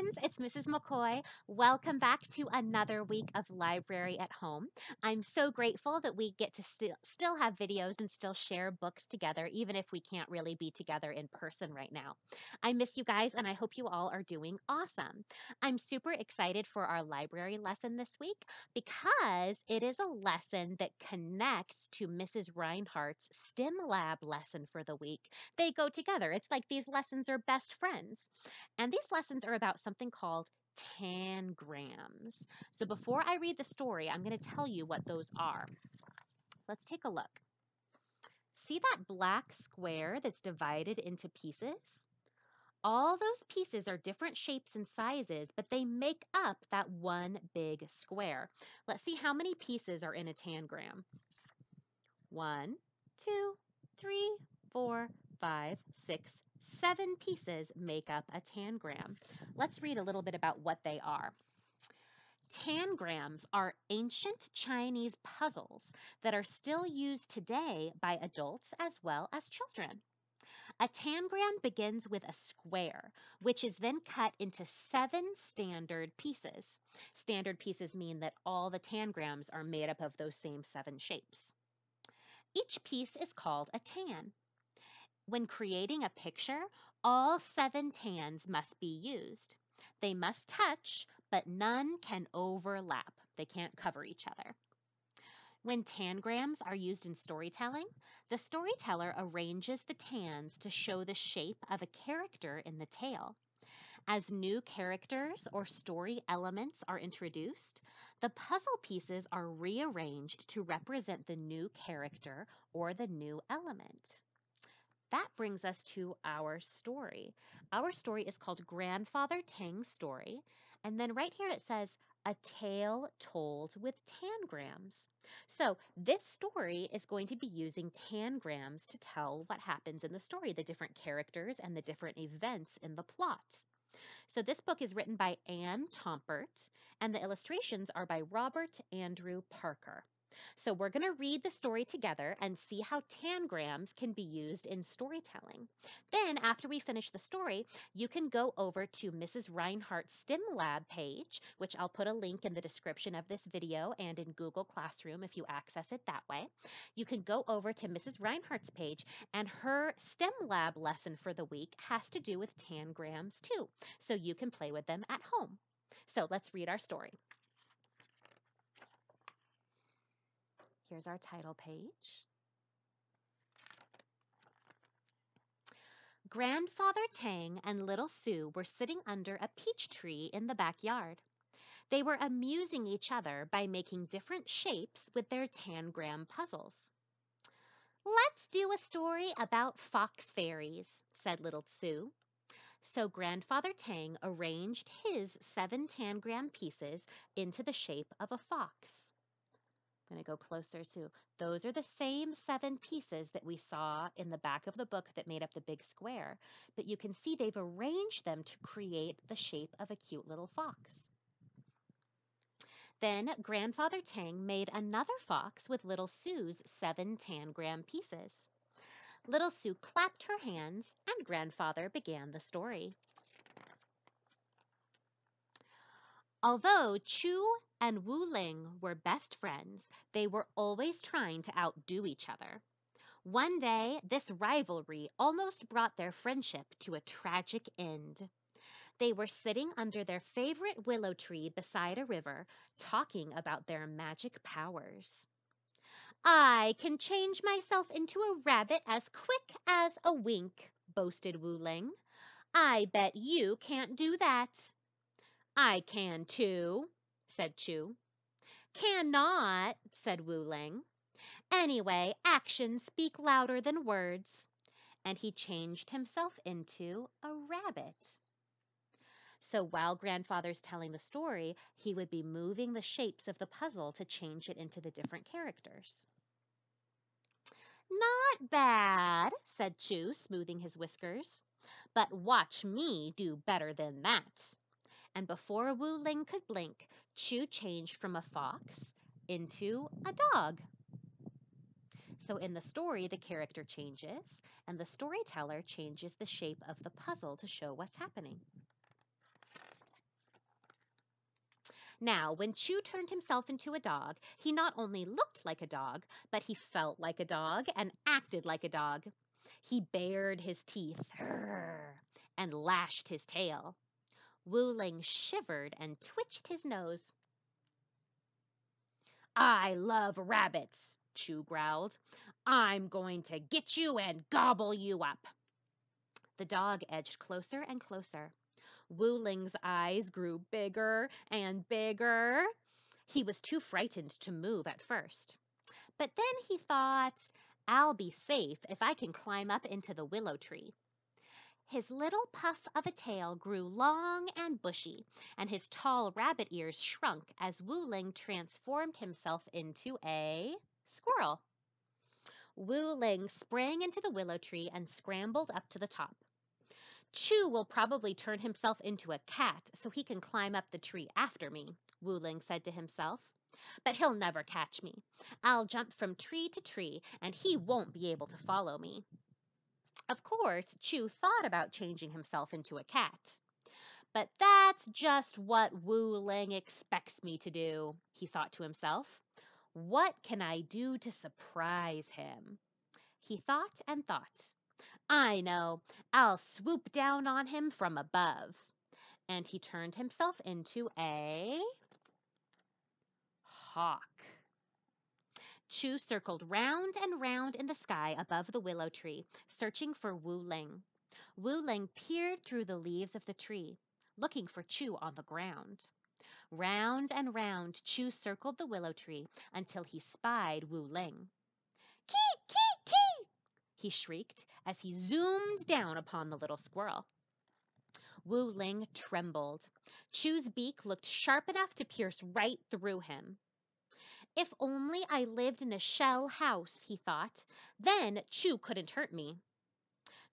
friends, it's Mrs. McCoy. Welcome back to another week of Library at Home. I'm so grateful that we get to still have videos and still share books together, even if we can't really be together in person right now. I miss you guys, and I hope you all are doing awesome. I'm super excited for our library lesson this week because it is a lesson that connects to Mrs. Reinhardt's STEM Lab lesson for the week. They go together. It's like these lessons are best friends. And these lessons are about something called tangrams. So before I read the story, I'm going to tell you what those are. Let's take a look. See that black square that's divided into pieces? All those pieces are different shapes and sizes, but they make up that one big square. Let's see how many pieces are in a tangram. 1, 2, 3, 4, 5, 6, 7 pieces make up a tangram. Let's read a little bit about what they are. Tangrams are ancient Chinese puzzles that are still used today by adults as well as children. A tangram begins with a square, which is then cut into 7 standard pieces. Standard pieces mean that all the tangrams are made up of those same 7 shapes. Each piece is called a tan. When creating a picture, all 7 tans must be used. They must touch, but none can overlap. They can't cover each other. When tangrams are used in storytelling, the storyteller arranges the tans to show the shape of a character in the tale. As new characters or story elements are introduced, the puzzle pieces are rearranged to represent the new character or the new element. That brings us to our story. Our story is called Grandfather Tang's Story. And then right here it says, A Tale Told with Tangrams. So this story is going to be using tangrams to tell what happens in the story, the different characters and the different events in the plot. So this book is written by Ann Tompert, and the illustrations are by Robert Andrew Parker. So we're going to read the story together and see how tangrams can be used in storytelling. Then after we finish the story, you can go over to Mrs. Reinhardt's STEM Lab page, which I'll put a link in the description of this video and in Google Classroom if you access it that way. You can go over to Mrs. Reinhardt's page, and her STEM Lab lesson for the week has to do with tangrams too, so you can play with them at home. So let's read our story. Here's our title page. Grandfather Tang and little Sue were sitting under a peach tree in the backyard. They were amusing each other by making different shapes with their tangram puzzles. "Let's do a story about fox fairies," said little Sue. So Grandfather Tang arranged his 7 tangram pieces into the shape of a fox. I'm going to go closer. So those are the same 7 pieces that we saw in the back of the book that made up the big square. But you can see they've arranged them to create the shape of a cute little fox. Then Grandfather Tang made another fox with little Sue's 7 tangram pieces. Little Sue clapped her hands, and Grandfather began the story. Although Chu and Wuling were best friends, they were always trying to outdo each other. One day, this rivalry almost brought their friendship to a tragic end. They were sitting under their favorite willow tree beside a river, talking about their magic powers. "I can change myself into a rabbit as quick as a wink," boasted Wuling. "I bet you can't do that." "I can too," said Chu. "Cannot," said Wuling. "Anyway, actions speak louder than words." And he changed himself into a rabbit. So while Grandfather's telling the story, he would be moving the shapes of the puzzle to change it into the different characters. "Not bad," said Chu, smoothing his whiskers. "But watch me do better than that." And before Wuling could blink, Chu changed from a fox into a dog. So in the story, the character changes, and the storyteller changes the shape of the puzzle to show what's happening. Now, when Chew turned himself into a dog, he not only looked like a dog, but he felt like a dog and acted like a dog. He bared his teeth and lashed his tail. Wuling shivered and twitched his nose. I love rabbits, Chew growled. I'm going to get you and gobble you up. The dog edged closer and closer. Wuling's eyes grew bigger and bigger. He was too frightened to move at first. But then he thought, I'll be safe if I can climb up into the willow tree. His little puff of a tail grew long and bushy, and his tall rabbit ears shrunk as Wuling transformed himself into a squirrel. Wuling sprang into the willow tree and scrambled up to the top. Chew will probably turn himself into a cat so he can climb up the tree after me, Wuling said to himself. But he'll never catch me. I'll jump from tree to tree, and he won't be able to follow me. Of course, Chew thought about changing himself into a cat. But that's just what Wuling expects me to do, he thought to himself. What can I do to surprise him? He thought and thought. I know, I'll swoop down on him from above. And he turned himself into a hawk. Chew circled round and round in the sky above the willow tree, searching for Wuling. Wuling peered through the leaves of the tree, looking for Chew on the ground. Round and round Chew circled the willow tree until he spied Wuling. Kee, kee, kee! He shrieked as he zoomed down upon the little squirrel. Wuling trembled. Chew's beak looked sharp enough to pierce right through him. If only I lived in a shell house, he thought. Then Chew couldn't hurt me.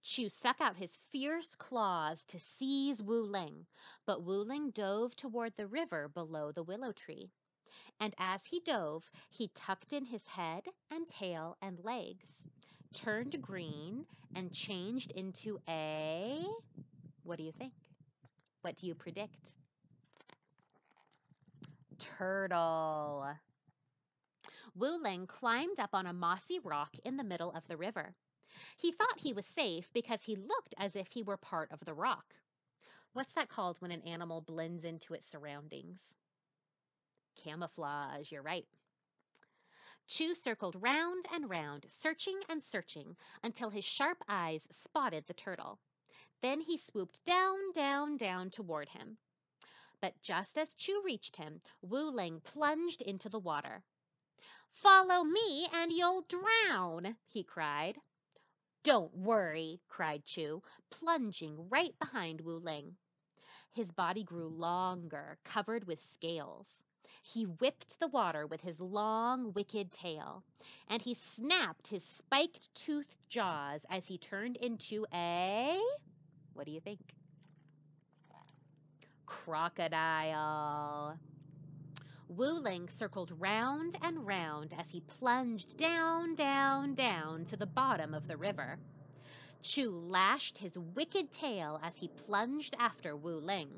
Chew stuck out his fierce claws to seize Wuling, but Wuling dove toward the river below the willow tree. And as he dove, he tucked in his head and tail and legs, turned green, and changed into a... What do you think? What do you predict? Turtle. Wuling climbed up on a mossy rock in the middle of the river. He thought he was safe because he looked as if he were part of the rock. What's that called when an animal blends into its surroundings? Camouflage, you're right. Chew circled round and round, searching and searching, until his sharp eyes spotted the turtle. Then he swooped down, down, down toward him. But just as Chew reached him, Wuling plunged into the water. Follow me and you'll drown, he cried. Don't worry, cried Chew, plunging right behind Wuling. His body grew longer, covered with scales. He whipped the water with his long, wicked tail, and he snapped his spiked-toothed jaws as he turned into a... What do you think? Crocodile. Wuling circled round and round as he plunged down, down, down to the bottom of the river. Chew lashed his wicked tail as he plunged after Wuling.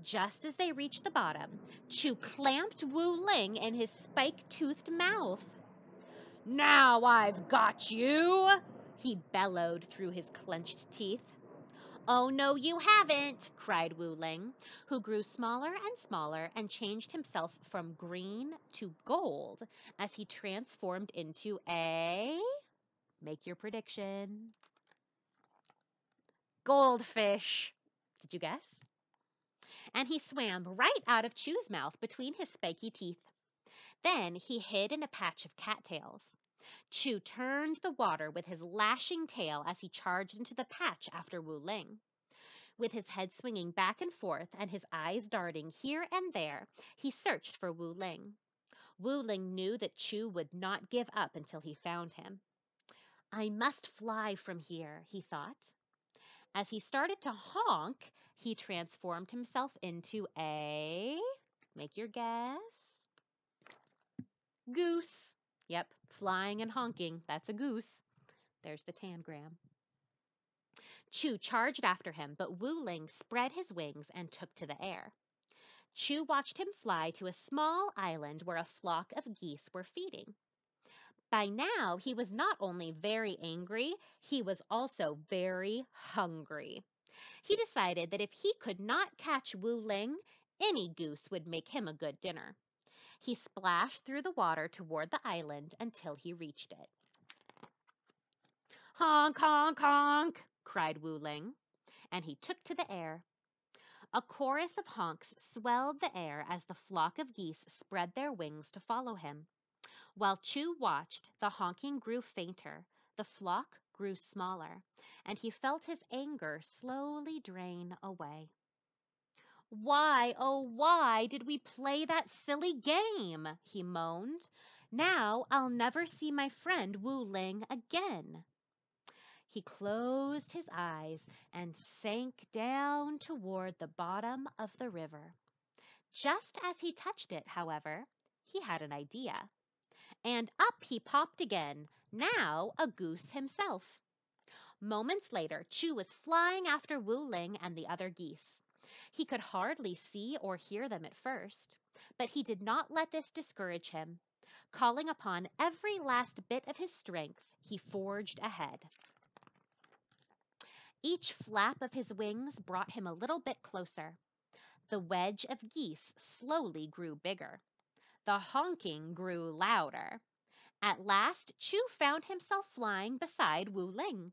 Just as they reached the bottom, Chew clamped Wuling in his spike-toothed mouth. Now I've got you, he bellowed through his clenched teeth. Oh, no, you haven't, cried Wuling, who grew smaller and smaller and changed himself from green to gold as he transformed into a... Make your prediction. Goldfish. Did you guess? And he swam right out of Chew's mouth between his spiky teeth. Then he hid in a patch of cattails. Chew turned the water with his lashing tail as he charged into the patch after Wuling. With his head swinging back and forth and his eyes darting here and there, he searched for Wuling. Wuling knew that Chew would not give up until he found him. I must fly from here, he thought. As he started to honk, he transformed himself into a... Make your guess. Goose. Yep, flying and honking. That's a goose. There's the tangram. Chew charged after him, but Wuling spread his wings and took to the air. Chu watched him fly to a small island where a flock of geese were feeding. By now, he was not only very angry, he was also very hungry. He decided that if he could not catch Wuling, any goose would make him a good dinner. He splashed through the water toward the island until he reached it. Honk, honk, honk, cried Wuling, and he took to the air. A chorus of honks swelled the air as the flock of geese spread their wings to follow him. While Chu watched, the honking grew fainter, the flock grew smaller, and he felt his anger slowly drain away. Why, oh, why did we play that silly game? He moaned. Now I'll never see my friend Wuling again. He closed his eyes and sank down toward the bottom of the river. Just as he touched it, however, he had an idea. And up he popped again, now a goose himself. Moments later, Chu was flying after Wuling and the other geese. He could hardly see or hear them at first, but he did not let this discourage him. Calling upon every last bit of his strength, he forged ahead. Each flap of his wings brought him a little bit closer. The wedge of geese slowly grew bigger. The honking grew louder. At last, Chu found himself flying beside Wuling.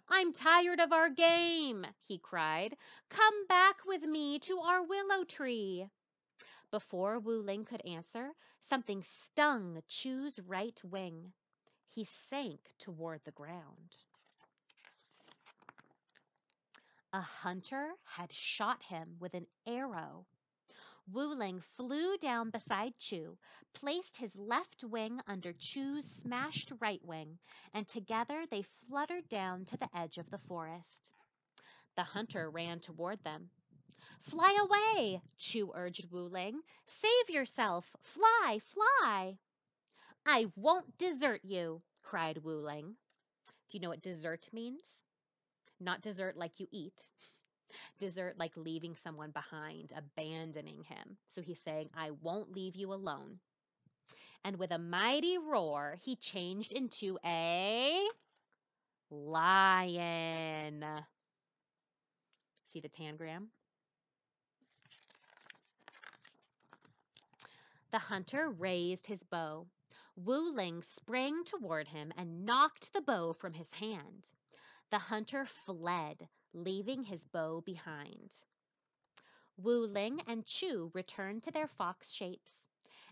I'm tired of our game, he cried. Come back with me to our willow tree. Before Wuling could answer, something stung Chu's right wing. He sank toward the ground. A hunter had shot him with an arrow. Wuling flew down beside Chu, placed his left wing under Chu's smashed right wing, and together they fluttered down to the edge of the forest. The hunter ran toward them. Fly away, Chu urged Wuling. Save yourself. Fly, fly. I won't desert you, cried Wuling. Do you know what desert means? Not dessert like you eat. Desert like leaving someone behind, abandoning him. So he's saying, I won't leave you alone. And with a mighty roar, he changed into a lion. See the tangram? The hunter raised his bow. Wuling sprang toward him and knocked the bow from his hand. The hunter fled, leaving his bow behind. Wuling and Chu returned to their fox shapes,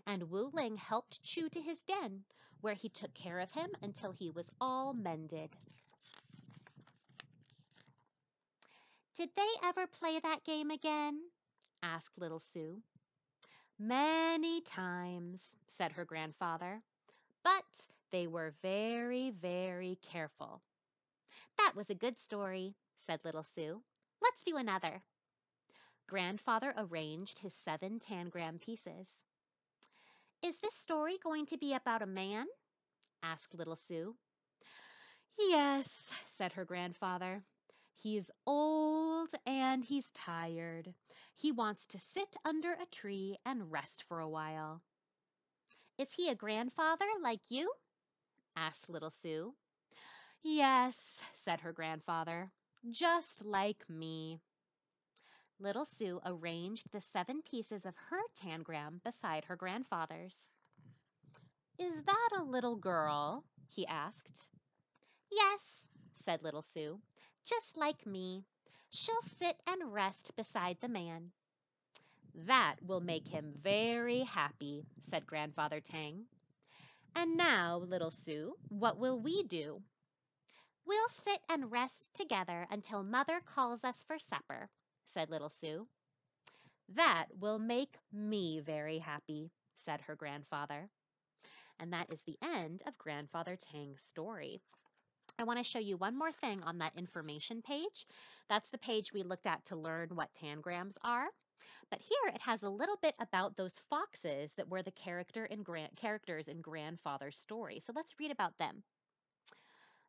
and Wuling helped Chu to his den, where he took care of him until he was all mended. Did they ever play that game again? Asked little Sue. Many times, said her grandfather, but they were very, very careful. That was a good story, said little Sue. Let's do another. Grandfather arranged his 7 tangram pieces. Is this story going to be about a man? Asked little Sue. Yes, said her grandfather. He's old and he's tired. He wants to sit under a tree and rest for a while. Is he a grandfather like you? Asked little Sue. Yes, said her grandfather, just like me. Little Sue arranged the 7 pieces of her tangram beside her grandfather's. Is that a little girl? He asked. Yes, said little Sue, just like me. She'll sit and rest beside the man. That will make him very happy, said Grandfather Tang. And now, little Sue, what will we do? We'll sit and rest together until Mother calls us for supper, said little Sue. That will make me very happy, said her grandfather. And that is the end of Grandfather Tang's story. I want to show you one more thing on that information page. That's the page we looked at to learn what tangrams are. But here it has a little bit about those foxes that were the characters in Grandfather's story. So let's read about them.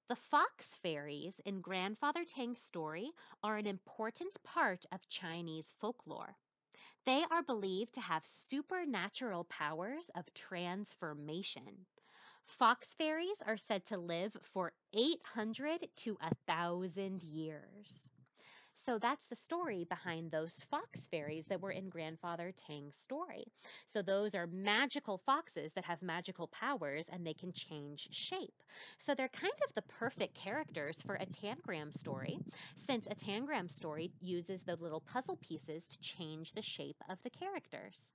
The fox fairies in Grandfather Tang's story are an important part of Chinese folklore. They are believed to have supernatural powers of transformation. Fox fairies are said to live for 800 to 1,000 years. So that's the story behind those fox fairies that were in Grandfather Tang's story. So those are magical foxes that have magical powers and they can change shape. So they're kind of the perfect characters for a tangram story, since a tangram story uses the little puzzle pieces to change the shape of the characters.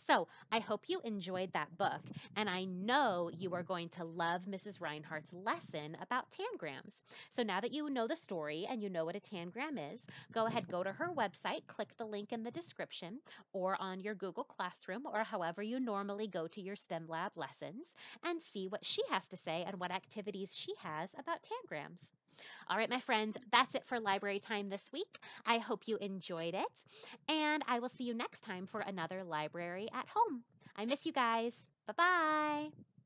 So I hope you enjoyed that book, and I know you are going to love Mrs. Reinhardt's lesson about tangrams. So now that you know the story and you know what a tangram is, go ahead, go to her website, click the link in the description, or on your Google Classroom, or however you normally go to your STEM lab lessons, and see what she has to say and what activities she has about tangrams. All right, my friends, that's it for library time this week. I hope you enjoyed it, and I will see you next time for another library at home. I miss you guys. Bye bye.